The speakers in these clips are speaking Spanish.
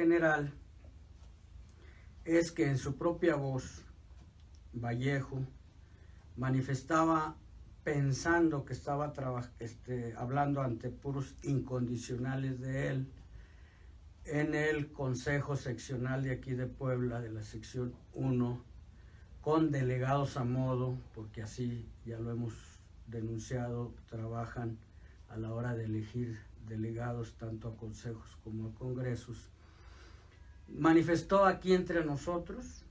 general es que en su propia voz, Vallejo manifestaba pensando que estaba hablando ante puros incondicionales de él en el Consejo Seccional de aquí de Puebla, de la sección 1, con delegados a modo, porque así ya lo hemos denunciado, trabajan a la hora de elegir delegados tanto a consejos como a congresos. Manifestó aquí entre nosotros,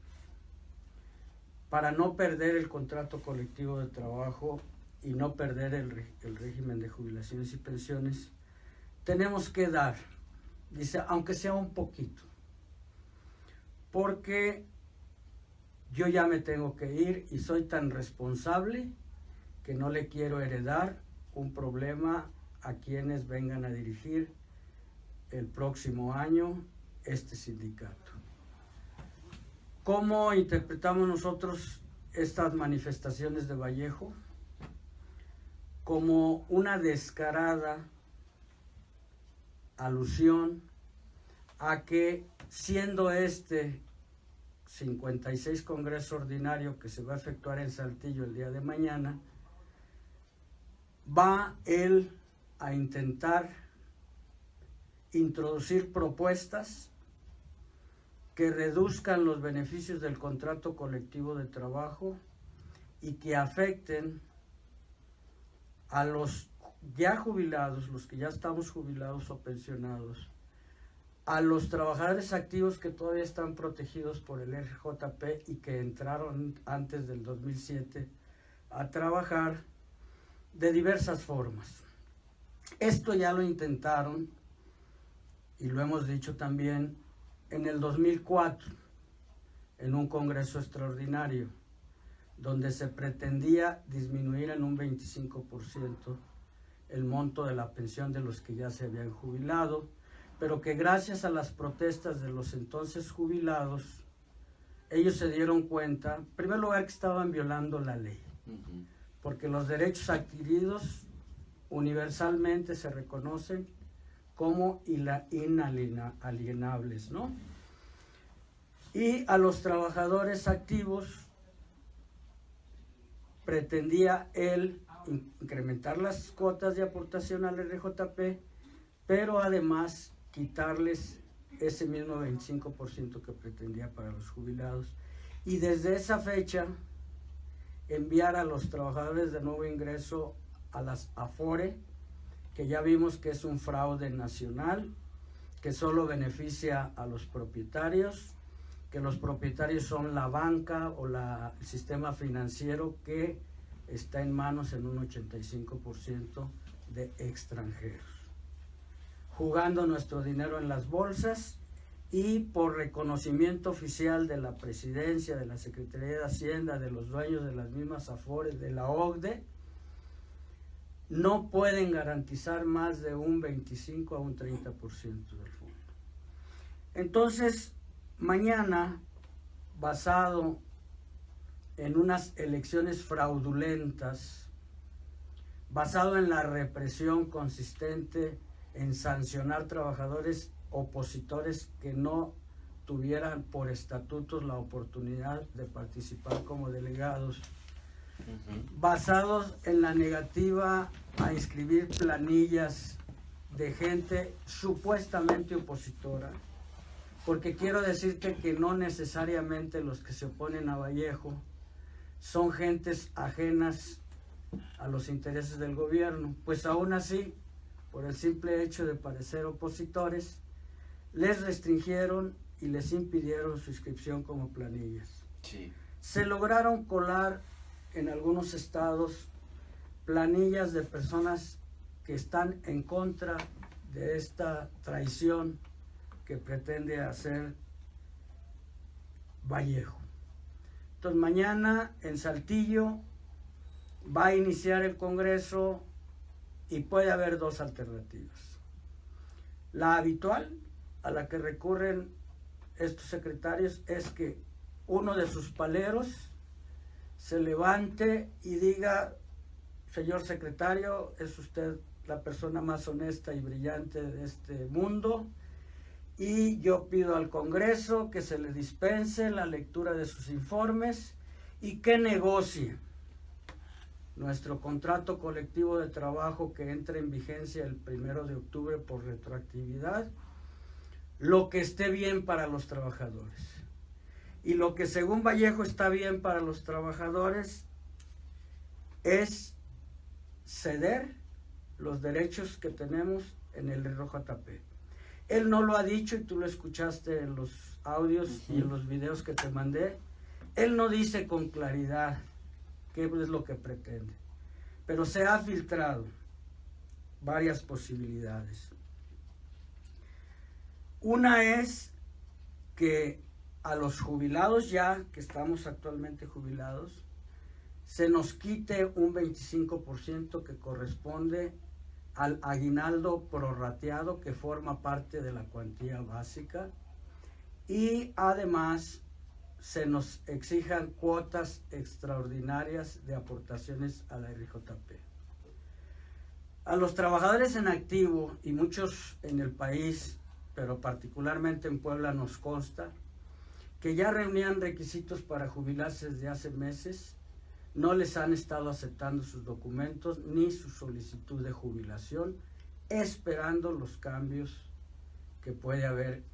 para no perder el contrato colectivo de trabajo y no perder el régimen de jubilaciones y pensiones, tenemos que dar, dice, aunque sea un poquito, porque yo ya me tengo que ir y soy tan responsable que no le quiero heredar un problema a quienes vengan a dirigir el próximo año este sindicato. ¿Cómo interpretamos nosotros estas manifestaciones de Vallejo? Como una descarada alusión a que, siendo este 56 Congreso Ordinario que se va a efectuar en Saltillo el día de mañana, va él a intentar introducir propuestas que reduzcan los beneficios del contrato colectivo de trabajo y que afecten a los ya jubilados, los que ya estamos jubilados o pensionados, a los trabajadores activos que todavía están protegidos por el RJP y que entraron antes del 2007 a trabajar de diversas formas. Esto ya lo intentaron, y lo hemos dicho también, en el 2004, en un congreso extraordinario, donde se pretendía disminuir en un 25% el monto de la pensión de los que ya se habían jubilado, pero que gracias a las protestas de los entonces jubilados, ellos se dieron cuenta, en primer lugar, que estaban violando la ley, porque los derechos adquiridos universalmente se reconocen como inalienables, ¿no? Y a los trabajadores activos pretendía él incrementar las cuotas de aportación al RJP, pero además quitarles ese mismo 25% que pretendía para los jubilados, y desde esa fecha enviar a los trabajadores de nuevo ingreso a las AFORE, que ya vimos que es un fraude nacional, que solo beneficia a los propietarios, que los propietarios son la banca o el sistema financiero que está en manos en un 85% de extranjeros, jugando nuestro dinero en las bolsas, y por reconocimiento oficial de la Presidencia, de la Secretaría de Hacienda, de los dueños de las mismas AFORES, de la OCDE, no pueden garantizar más de un 25 a un 30% del fondo. Entonces, mañana, basado en unas elecciones fraudulentas, basado en la represión consistente en sancionar trabajadores opositores que no tuvieran por estatutos la oportunidad de participar como delegados, basados en la negativa a inscribir planillas de gente supuestamente opositora, porque quiero decirte que no necesariamente los que se oponen a Vallejo son gentes ajenas a los intereses del gobierno, pues aún así, por el simple hecho de parecer opositores, les restringieron y les impidieron su inscripción como planillas. Sí. Se lograron colar en algunos estados planillas de personas que están en contra de esta traición que pretende hacer Vallejo. Entonces mañana en Saltillo va a iniciar el Congreso y puede haber dos alternativas. La habitual, a la que recurren estos secretarios, es que uno de sus paleros se levante y diga: señor secretario, es usted la persona más honesta y brillante de este mundo, y yo pido al Congreso que se le dispense la lectura de sus informes y que negocie nuestro contrato colectivo de trabajo que entra en vigencia el 1 de octubre por retroactividad, lo que esté bien para los trabajadores. Y lo que según Vallejo está bien para los trabajadores es ceder los derechos que tenemos en el RJP. Él no lo ha dicho y tú lo escuchaste en los audios y en los videos que te mandé. Él no dice con claridad qué es lo que pretende, pero se ha filtrado varias posibilidades. Una es que a los jubilados ya, que estamos actualmente jubilados, se nos quite un 25% que corresponde al aguinaldo prorrateado que forma parte de la cuantía básica, y además se nos exijan cuotas extraordinarias de aportaciones a la RJP. A los trabajadores en activo, y muchos en el país, pero particularmente en Puebla nos consta, que ya reunían requisitos para jubilarse desde hace meses, no les han estado aceptando sus documentos ni su solicitud de jubilación, esperando los cambios que puede haber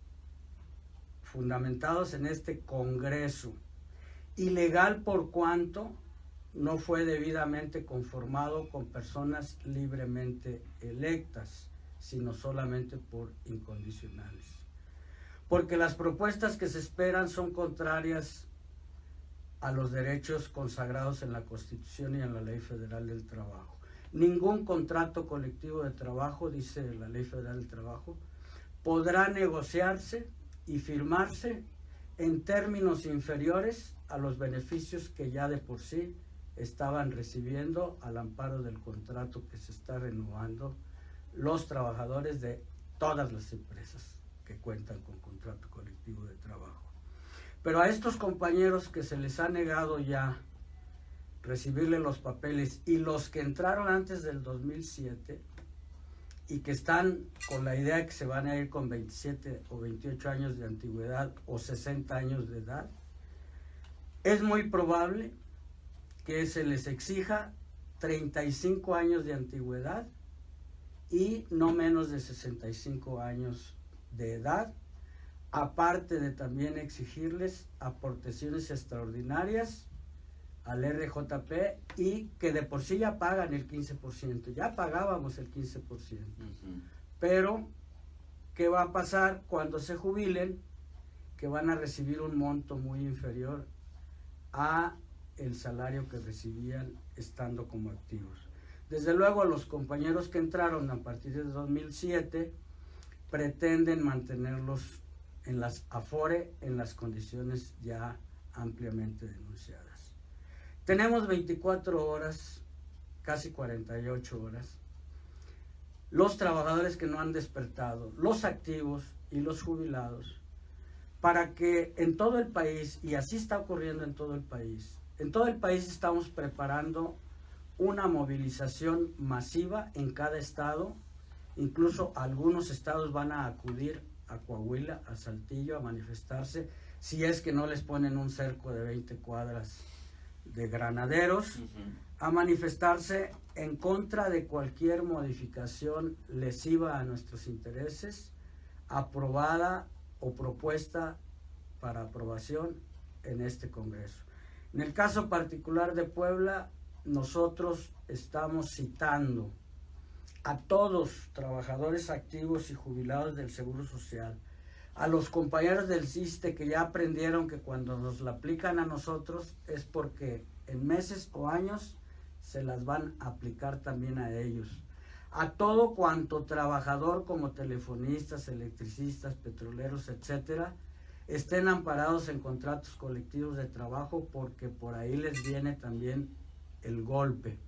fundamentados en este Congreso, ilegal por cuanto no fue debidamente conformado con personas libremente electas, sino solamente por incondicionales. Porque las propuestas que se esperan son contrarias a los derechos consagrados en la Constitución y en la Ley Federal del Trabajo. Ningún contrato colectivo de trabajo, dice la Ley Federal del Trabajo, podrá negociarse y firmarse en términos inferiores a los beneficios que ya de por sí estaban recibiendo al amparo del contrato que se está renovando los trabajadores de todas las empresas que cuentan con contrato colectivo de trabajo. Pero a estos compañeros que se les ha negado ya recibirle los papeles, y los que entraron antes del 2007 y que están con la idea de que se van a ir con 27 o 28 años de antigüedad o 60 años de edad, es muy probable que se les exija 35 años de antigüedad y no menos de 65 años de edad, aparte de también exigirles aportaciones extraordinarias al RJP, y que de por sí ya pagan el 15%, ya pagábamos el 15%. Pero, ¿qué va a pasar cuando se jubilen? Que van a recibir un monto muy inferior a el salario que recibían estando como activos. Desde luego, los compañeros que entraron a partir de 2007 pretenden mantenerlos en las Afore en las condiciones ya ampliamente denunciadas. Tenemos 24 horas, casi 48 horas, los trabajadores que no han despertado, los activos y los jubilados, para que en todo el país, y así está ocurriendo en todo el país estamos preparando una movilización masiva en cada estado. Incluso algunos estados van a acudir a Coahuila, a Saltillo, a manifestarse, si es que no les ponen un cerco de 20 cuadras de granaderos, a manifestarse en contra de cualquier modificación lesiva a nuestros intereses, aprobada o propuesta para aprobación en este Congreso. En el caso particular de Puebla, nosotros estamos citando a todos trabajadores activos y jubilados del Seguro Social, a los compañeros del SISSSTE que ya aprendieron que cuando nos la aplican a nosotros es porque en meses o años se las van a aplicar también a ellos. A todo cuanto trabajador como telefonistas, electricistas, petroleros, etcétera, estén amparados en contratos colectivos de trabajo, porque por ahí les viene también el golpe.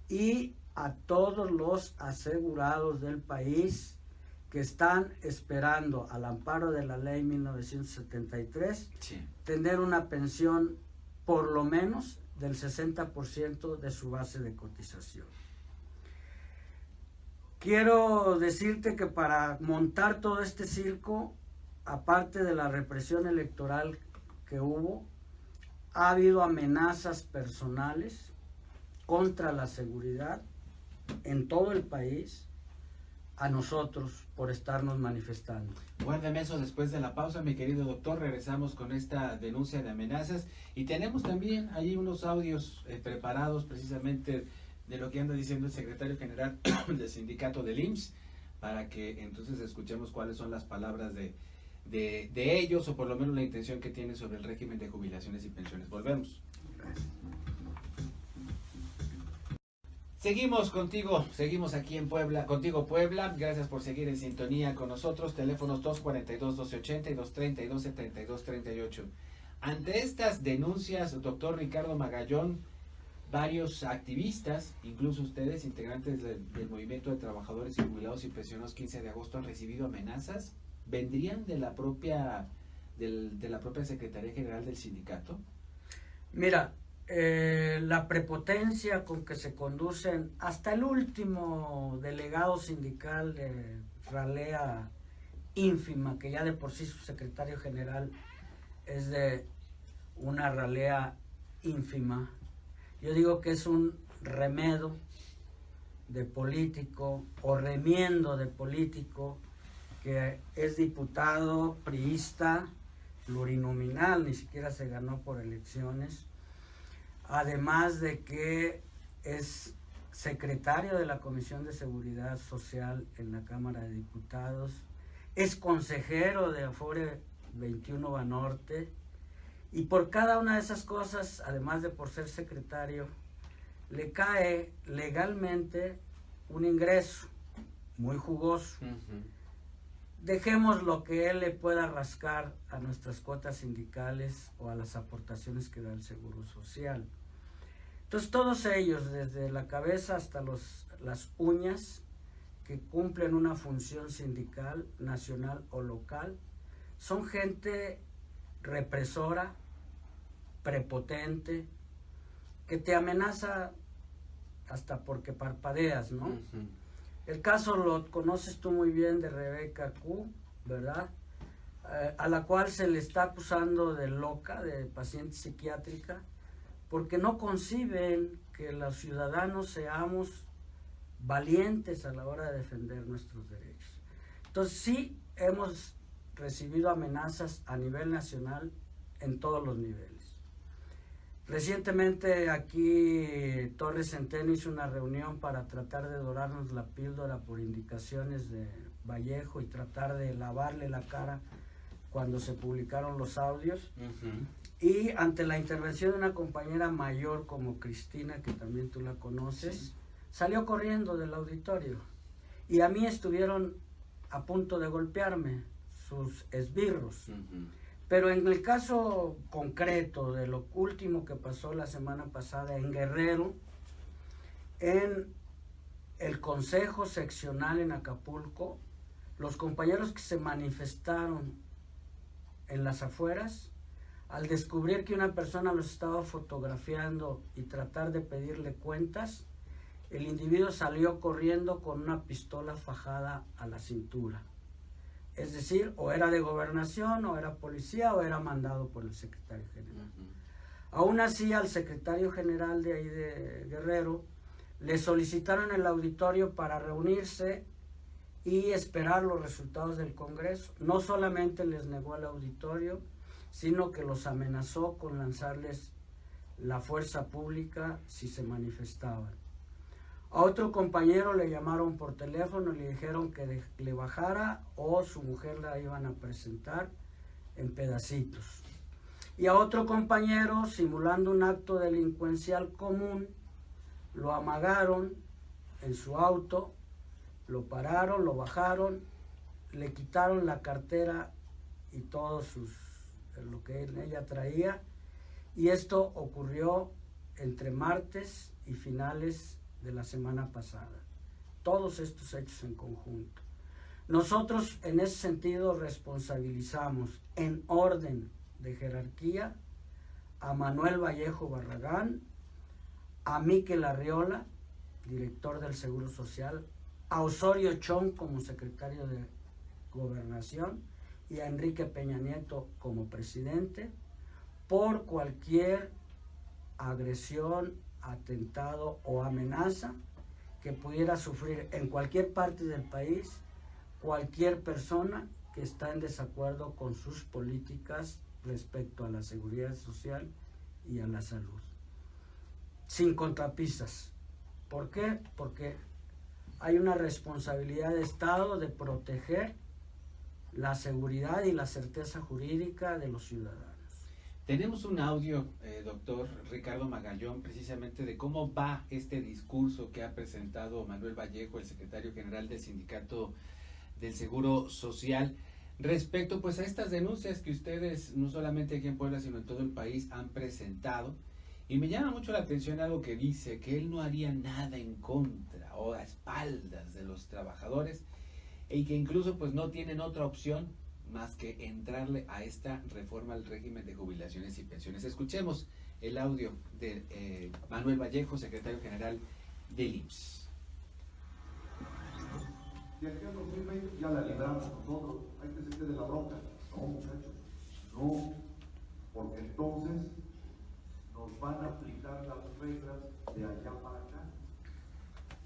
Y a todos los asegurados del país que están esperando al amparo de la ley 1973, tener una pensión por lo menos del 60% de su base de cotización. Quiero decirte que para montar todo este circo aparte de la represión electoral que hubo, ha habido amenazas personales contra la seguridad en todo el país a nosotros por estarnos manifestando. Guárdame eso después de la pausa, mi querido doctor. Regresamos con esta denuncia de amenazas y tenemos también ahí unos audios preparados precisamente de lo que anda diciendo el secretario general del sindicato del IMSS, para que entonces escuchemos cuáles son las palabras de ellos, o por lo menos la intención que tienen sobre el régimen de jubilaciones y pensiones. Volvemos. Seguimos contigo, seguimos aquí en Puebla, contigo Puebla. Gracias por seguir en sintonía con nosotros. Teléfonos 242-1280 y 232-7238. Ante estas denuncias, doctor Ricardo Magallón, varios activistas, incluso ustedes, integrantes del Movimiento de Trabajadores y Jubilados y Pensionados 15 de agosto, han recibido amenazas. ¿Vendrían de la propia Secretaría General del sindicato? Mira, la prepotencia con que se conducen, hasta el último delegado sindical de ralea ínfima, que ya de por sí su secretario general es de una ralea ínfima, yo digo que es un remedo de político o remiendo de político, que es diputado priista plurinominal, ni siquiera se ganó por elecciones, además de que es secretario de la Comisión de Seguridad Social en la Cámara de Diputados, es consejero de Afore 21 Banorte, y por cada una de esas cosas, además de por ser secretario, le cae legalmente un ingreso muy jugoso. Dejemos lo que él le pueda rascar a nuestras cuotas sindicales o a las aportaciones que da el Seguro Social. Entonces todos ellos, desde la cabeza hasta las uñas, que cumplen una función sindical, nacional o local, son gente represora, prepotente, que te amenaza hasta porque parpadeas, ¿no? El caso lo conoces tú muy bien de Rebeca Q, ¿verdad? A la cual se le está acusando de loca, de paciente psiquiátrica, porque no conciben que los ciudadanos seamos valientes a la hora de defender nuestros derechos. Entonces sí hemos recibido amenazas a nivel nacional en todos los niveles. Recientemente aquí Torres Centeno hizo una reunión para tratar de dorarnos la píldora por indicaciones de Vallejo y tratar de lavarle la cara cuando se publicaron los audios. Y ante la intervención de una compañera mayor como Cristina, que también tú la conoces, salió corriendo del auditorio. Y a mí estuvieron a punto de golpearme sus esbirros. Pero en el caso concreto de lo último que pasó la semana pasada en Guerrero, en el Consejo Seccional en Acapulco, los compañeros que se manifestaron en las afueras, al descubrir que una persona los estaba fotografiando y tratar de pedirle cuentas, el individuo salió corriendo con una pistola fajada a la cintura. Es decir, o era de gobernación, o era policía, o era mandado por el secretario general. Aún así, al secretario general de ahí de Guerrero, le solicitaron el auditorio para reunirse y esperar los resultados del Congreso. No solamente les negó el auditorio, sino que los amenazó con lanzarles la fuerza pública si se manifestaban. A otro compañero le llamaron por teléfono y le dijeron que le bajara o su mujer la iban a presentar en pedacitos. Y a otro compañero, simulando un acto delincuencial común, lo amagaron en su auto, lo pararon, lo bajaron, le quitaron la cartera y todo lo que ella traía, y esto ocurrió entre martes y finales de la semana pasada. Todos estos hechos en conjunto. Nosotros en ese sentido responsabilizamos en orden de jerarquía a Manuel Vallejo Barragán, a Miquel Arriola, director del Seguro Social, a Osorio Chong como secretario de Gobernación y a Enrique Peña Nieto como presidente por cualquier agresión, atentado o amenaza que pudiera sufrir en cualquier parte del país cualquier persona que está en desacuerdo con sus políticas respecto a la seguridad social y a la salud. Sin contrapisas. ¿Por qué? Porque hay una responsabilidad de Estado de proteger la seguridad y la certeza jurídica de los ciudadanos. Tenemos un audio, doctor Ricardo Magallón, precisamente de cómo va este discurso que ha presentado Manuel Vallejo, el secretario general del Sindicato del Seguro Social, respecto pues a estas denuncias que ustedes, no solamente aquí en Puebla, sino en todo el país, han presentado. Y me llama mucho la atención algo que dice, que él no haría nada en contra o a espaldas de los trabajadores, y que incluso pues no tienen otra opción más que entrarle a esta reforma al régimen de jubilaciones y pensiones. Escuchemos el audio de Manuel Vallejo, secretario general del IMSS. De aquí al 2020 ya la libramos nosotros, hay que se quede la bronca. No, muchachos, no, porque entonces nos van a aplicar las reglas de allá para acá.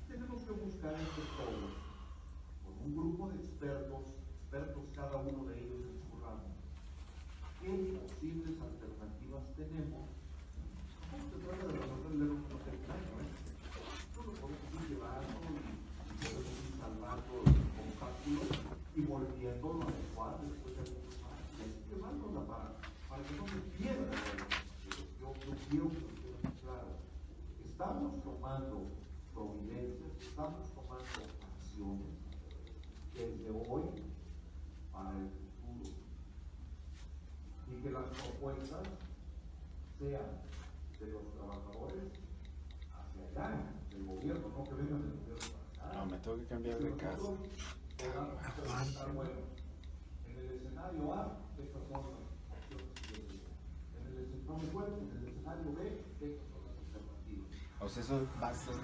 Tenemos que buscar entre todos, con un grupo de expertos cada uno de ellos en su ramo, qué posibles alternativas tenemos. No se trata de resolver un problema, no lo podemos ir llevando y podemos ir salvando obstáculos y volviéndolo a adecuar después de algunos años. Y así llevándola para que no se pierda. Yo quiero que nos quede muy claro. Estamos tomando providencias, estamos tomando acciones desde hoy para el futuro, y que las propuestas sean de los trabajadores hacia allá, del gobierno, no que vengan del gobierno para acá. No, me tengo que cambiar de casa. Bueno, en el escenario A, estas son las opciones que yo digo. En el escenario B, estas son las alternativas. O sea, eso va a ser...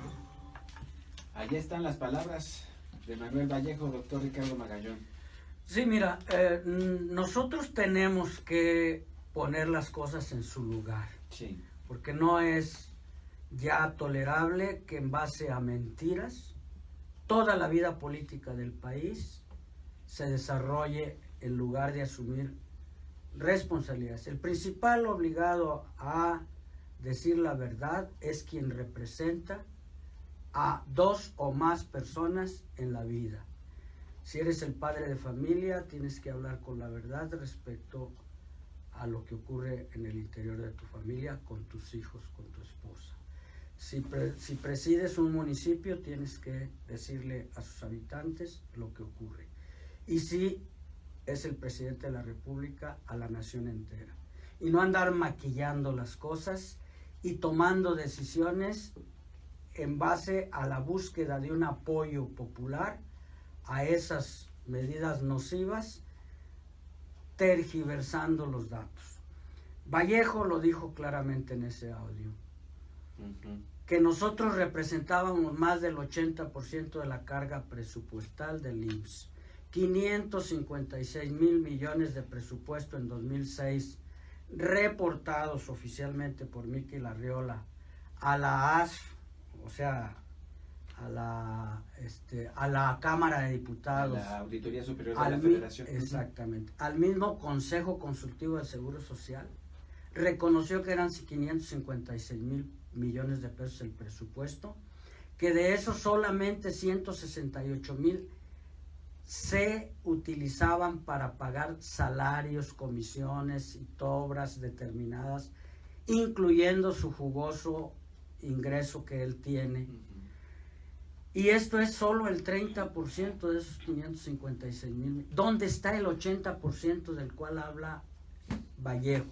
Allá están las palabras de Manuel Vallejo, doctor Ricardo Magallón. Sí, mira, nosotros tenemos que poner las cosas en su lugar, Sí. porque no es ya tolerable que en base a mentiras toda la vida política del país se desarrolle en lugar de asumir responsabilidades. El principal obligado a decir la verdad es quien representa a dos o más personas en la vida. Si eres el padre de familia, tienes que hablar con la verdad respecto a lo que ocurre en el interior de tu familia, con tus hijos, con tu esposa. Si presides un municipio, tienes que decirle a sus habitantes lo que ocurre. Y si es el presidente de la República, a la nación entera. Y no andar maquillando las cosas y tomando decisiones en base a la búsqueda de un apoyo popular a esas medidas nocivas, tergiversando los datos. Vallejo lo dijo claramente en ese audio, que nosotros representábamos más del 80% de la carga presupuestal del IMSS, 556 mil millones de presupuesto en 2006, reportados oficialmente por Miquel Arriola a la ASF, o sea, a la Cámara de Diputados, a la Auditoría Superior de la Federación. Exactamente, al mismo Consejo Consultivo del Seguro Social, reconoció que eran 556 mil millones de pesos el presupuesto, que de eso solamente 168 mil se utilizaban para pagar salarios, comisiones y obras determinadas, incluyendo su jugoso ingreso que él tiene. Y esto es solo el 30% de esos 556 mil. ¿Dónde está el 80% del cual habla Vallejo?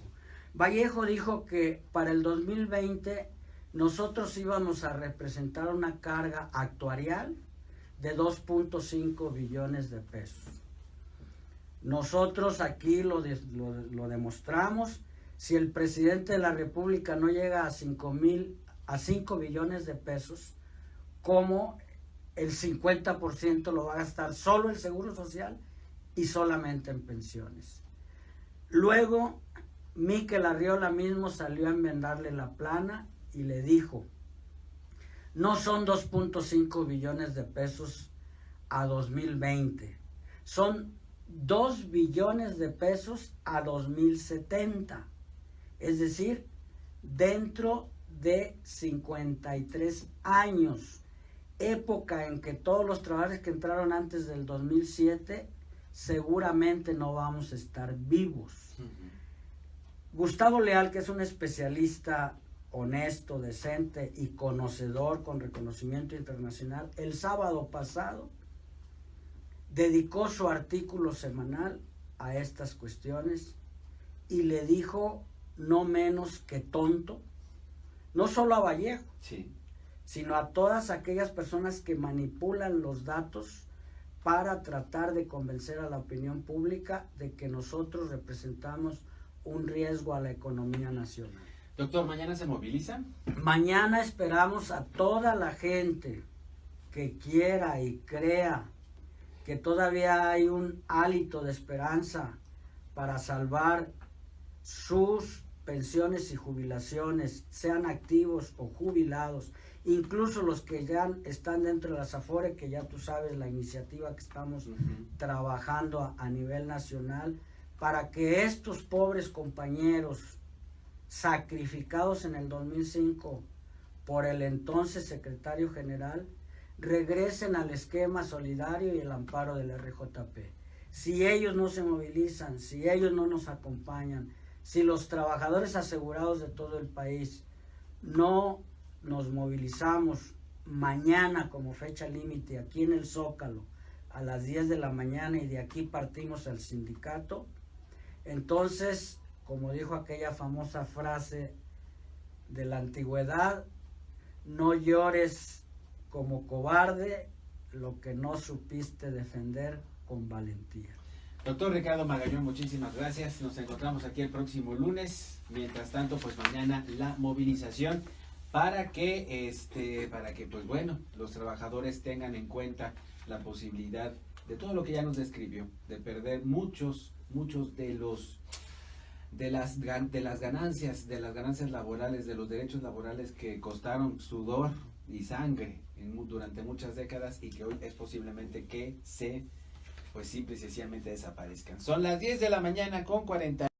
Vallejo dijo que para el 2020 nosotros íbamos a representar una carga actuarial de 2.5 billones de pesos. Nosotros aquí lo demostramos. Si el presidente de la República no llega a 5 billones de pesos, ¿cómo el 50% lo va a gastar solo el Seguro Social y solamente en pensiones. Luego, Mikel Arriola mismo salió a enmendarle la plana y le dijo, no son 2.5 billones de pesos a 2020, son 2 billones de pesos a 2070, es decir, dentro de 53 años, época en que todos los trabajadores que entraron antes del 2007 seguramente no vamos a estar vivos. Gustavo Leal, que es un especialista honesto, decente y conocedor con reconocimiento internacional, el sábado pasado dedicó su artículo semanal a estas cuestiones y le dijo no menos que tonto, no solo a Vallejo, Sí. sino a todas aquellas personas que manipulan los datos para tratar de convencer a la opinión pública de que nosotros representamos un riesgo a la economía nacional. Doctor, ¿mañana se movilizan? Mañana esperamos a toda la gente que quiera y crea que todavía hay un hálito de esperanza para salvar sus pensiones y jubilaciones, sean activos o jubilados, incluso los que ya están dentro de las AFORE, que ya tú sabes la iniciativa que estamos trabajando a nivel nacional, para que estos pobres compañeros sacrificados en el 2005 por el entonces secretario general, regresen al esquema solidario y el amparo del RJP. Si ellos no se movilizan, si ellos no nos acompañan, si los trabajadores asegurados de todo el país no nos movilizamos mañana como fecha límite aquí en el Zócalo a las 10 de la mañana y de aquí partimos al sindicato, entonces, como dijo aquella famosa frase de la antigüedad, no llores como cobarde lo que no supiste defender con valentía. Doctor Ricardo Magallón, muchísimas gracias. Nos encontramos aquí el próximo lunes. Mientras tanto, pues mañana la movilización para que pues bueno, los trabajadores tengan en cuenta la posibilidad de todo lo que ya nos describió, de perder muchos de las ganancias laborales, de los derechos laborales que costaron sudor y sangre durante muchas décadas y que hoy es posiblemente que pues simple y sencillamente desaparezcan. Son las 10 de la mañana con 40.